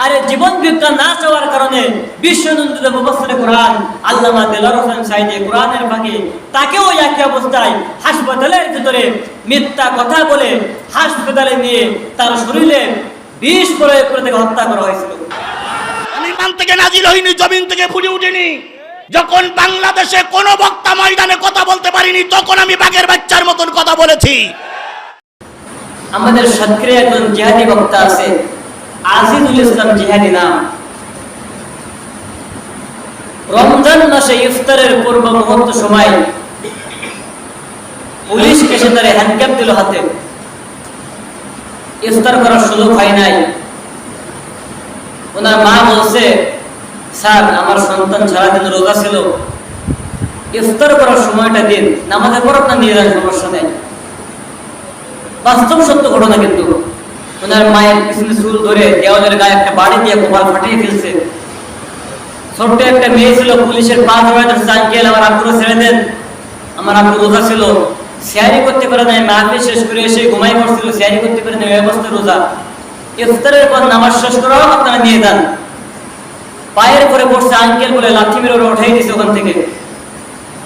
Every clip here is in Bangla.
আরে জীবন বিজ্ঞান না চাওয়ার কারণে বিশ্বনন্দিত মুফাসসিরে কোরআন আল্লামা দেলোয়ার হোসেন সাঈদী কোরআনের ফাঁকে তাকেও একই অবস্থায় হাসপাতালের ভিতরে মিথ্যা কথা বলে হাসপাতালে নিয়ে তার শরীরে বিষ প্রয়োগ করে তাকে হত্যা করা হয়েছিল। আমি মান থেকে নাজিল হইনি, জমিন থেকে ফুটে উঠিনি। যখন বাংলাদেশে কোন বক্তা ময়দানে কথা বলতে পারিনি, তখন আমি বাঘের বাচ্চার মতন কথা বলেছি। আমাদের সাতক্ষীরায় একজন জিহাদি বক্তা আছে, আজিজুল ইসলাম জিহাদি নাম। রমজান মাসে ইফতারের পূর্ব মুহূর্ত সময় পুলিশ এসে তার হ্যান্ডক্যাপ দিল হাতে। ইফতার করার সুযোগ হয় নাই। ওনার মা বলছে, স্যার আমার সন্তান সারাদিন রোজা ছিল, ইফতার করার সময়টা দিন, নামাজে পর আপনার নিয়ে যান, সমস্যা নেই। বাস্তব সত্য ঘটনা। কিন্তু ওনার মায়ের পিছনে চুল ধরে দেওয়ালের গায়ে একটা বাড়ি দিয়ে কপাল ফাটিয়ে ফেলছে। ছোট্ট একটা মেয়ে ছিল, পুলিশের পা ধরে আঙ্কেল আমার আব্বুরও ছেড়ে দেন, আমার আব্বু রোজা ছিল, সিয়ারি করতে পারে নাই, মাহফিল শেষ করে এসে ঘুমাই পড়ছিল, সিয়ারি করতে পারে নাই, ওই অবস্থায় রোজা। ইফতারের পর নামাজ শেষ করাও আপনারা নিয়ে যান। পায়ের পরে পড়ছে আঙ্কেল বলে লাঠি মেরে ওরা উঠাই দিয়েছে ওখান থেকে।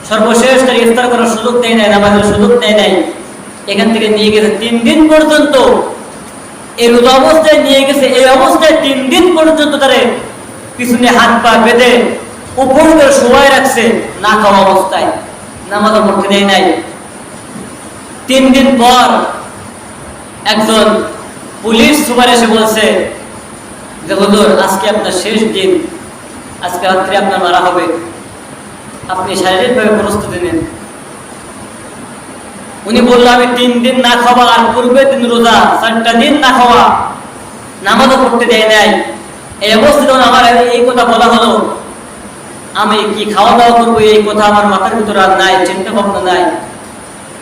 সর্বশেষ তার ইফতার করার সুযোগ দেয় নাই, নামাজের সুযোগ দেয় নাই, এখান থেকে নিয়ে গেছে 3 দিন পর্যন্ত। এই রোজা অবস্থায় নিয়ে গেছে, এই অবস্থায় 3 দিন পর্যন্ত তারে পিছনে হাত পা বেঁধে উপর করে শোয়ায় রাখছে, না খাওয়া অবস্থায়, নামাজও পড়তে দেয় নাই। 3 দিন পর একজন পুলিশ সুপার এসে বলছে যে হুজুর আজকে আপনার শেষ দিন, আজকে রাত্রে আপনার মারা হবে, আপনি শারীরিকভাবে প্রস্তুতি নিন। উনি বললো আমি 3 দিন না খাওয়া, আর পূর্বের দিন রোজা, 4টা দিন না খাওয়া, নামাজও পড়তে দেয় নাই। এই অবস্থায় যখন আমার এই কথা বলা হলো, আমি কি খাওয়া দাওয়া করবো এই কথা আমার মাথার ভিতরে আর নাই, চিন্তা ভাবনা নাই।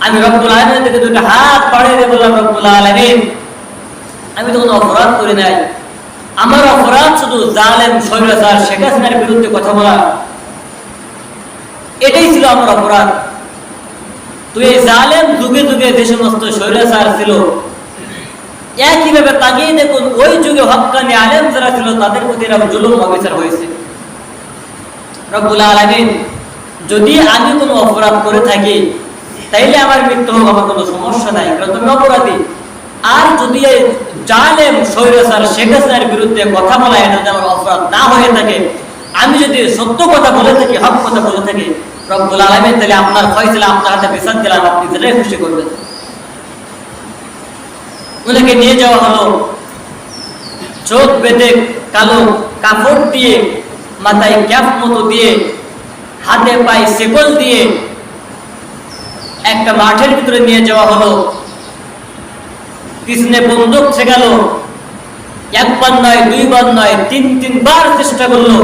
আমি রব্বুল আলামিনের দিকে দুটো হাত বাড়িয়ে দিয়ে বললাম, রব্বুল আলামিন আমি তো কোনো অপরাধ করি নাই, আমার অপরাধ শুধু জালেম স্বৈরাচার শেখ হাসিনার বিরুদ্ধে কথা বলা, এটাই ছিল আমার অপরাধ। তো এই জালেম যুগে যুগে যে সমস্ত স্বৈরাচার ছিল, একইভাবে তাকিয়ে দেখুন ওই যুগে হক্কানি আলেম যারা ছিল তাদের প্রতি এরকম জুলুম অবিচার হয়েছে। রব্বুল আলামিন যদি আমি কোনো অপরাধ করে থাকি তাইলে আমার মৃত্যু হোক, আমার কোনো সমস্যা নাই, কারণ তুমি অপরাধী। আর যদি এই জালেম স্বৈরাচার শেখ হাসিনার বিরুদ্ধে কথা বলা এটা যদি আমার অপরাধ না হয়ে থাকে, আমি যদি সত্য কথা বলে থাকি, হক কথা বলে থাকি, রব্বুল আলামিন তাহলে আপনার ফয়সালা আপনার হাতে বিচার দিলাম, আপনি যেটাই খুশি করবেন। ওনাকে নিয়ে যাওয়া হলো, চোখ বেঁধে কালো কাপড় দিয়ে, মাথায় ক্যাপ মতো দিয়ে, হাতে পায়ে শেকল দিয়ে একটা মাঠের ভিতরে নিয়ে যাওয়া হলো। পিছনে বন্দুক ঠেকালো, 1 বার নয় 2 বার নয় 3 বার চেষ্টা করলো,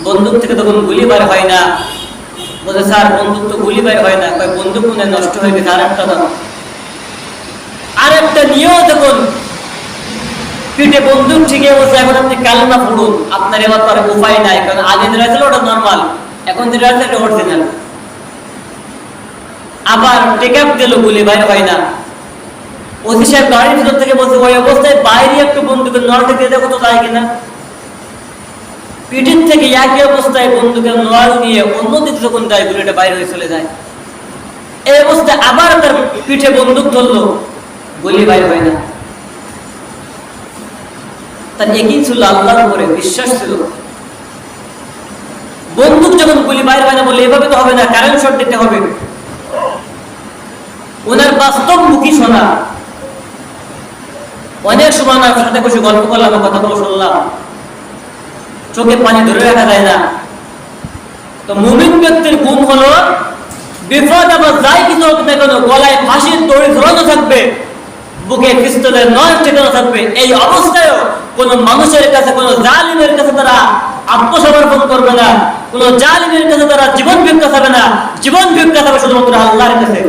বন্দুক থেকে তখন গুলি বার হয় না। বলে স্যার বন্দুক তো গুলি বার হয় না, বন্দুক মনে নষ্ট হয়ে গেছে, আরেকটা নিয়েও দেখুন পিঠে বন্দুক ঠিকই বলছে, এখন আপনি কালেমা পড়ুন, আপনার এবার তো আর উপায় নাই, কারণ আগে যেটা ছিল ওটা নর্মাল, এখন যেটা আছে এটা অরিজিনাল। আবার টেকআপ দিল, গুলি বাইরে হয় না। ওসি সাহেব গাড়ির ভিতর থেকে বলছে ওই অবস্থায় বাইরে একটু বন্দুকের নলটা দিয়ে দেখো তো যায় কিনা। পিঠের থেকে একই অবস্থায় বন্দুকের নল নিয়ে অন্য দিকে যখন যায়, গুলিটা বাইরে হয়ে চলে যায়। এই অবস্থায় আবার তার পিঠে বন্দুক ধরলো, গুলি বাইরে হয় না। তার একই ছিল আল্লাহর উপরে বিশ্বাস ছিল। বন্দুক যখন গুলি বাইরে হয় না বলে এভাবে তো হবে না, কারেন্ট শট দিতে হবে। ওনার বাস্তব মুখী শোনা, অনেক সময় ওনার সাথে বসে গল্প করলাম, কথাগুলো শুনলাম, চোখে পানি ধরে রাখা যায় না। তো মুমিন ব্যক্তির গুণ হলো বিপদ আবার যাই কিছু হোক না কেন, গলায় ফাঁসির দড়ি ধরানো থাকবে, বুকে পিস্তলের নল ঠেকানো থাকবে। এই অবস্থায়ও কোন মানুষের কাছে, কোন জালিমের কাছে তারা আত্মসমর্পণ করবে না, কোন জালিমের কাছে তারা জীবন ভিক্ষা চাবে না, জীবন ভিক্ষা চাবে শুধুমাত্র আল্লাহর কাছে।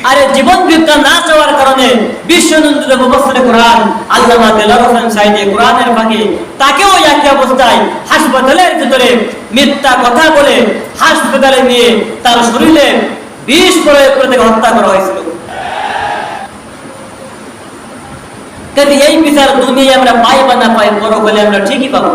আর এই জীবন ভিক্ষা না চাওয়ার কারণে বিশ্বনন্দিত মুফাসসিরে কোরআন আল্লামা দেলোয়ার হোসেন সাঈদী কোরআনের ফাঁকে তাকেও একই অবস্থায় হাসপাতালের ভিতরে মিথ্যা কথা বলে হাসপাতালে নিয়ে তার শরীরে বিষ প্রয়োগ করে তাকে হত্যা করা হয়েছিল। কাজে এই বিচার দুনিয়ায় আমরা পাই বা না পাই, পরকালে আমরা ঠিকই পাবো।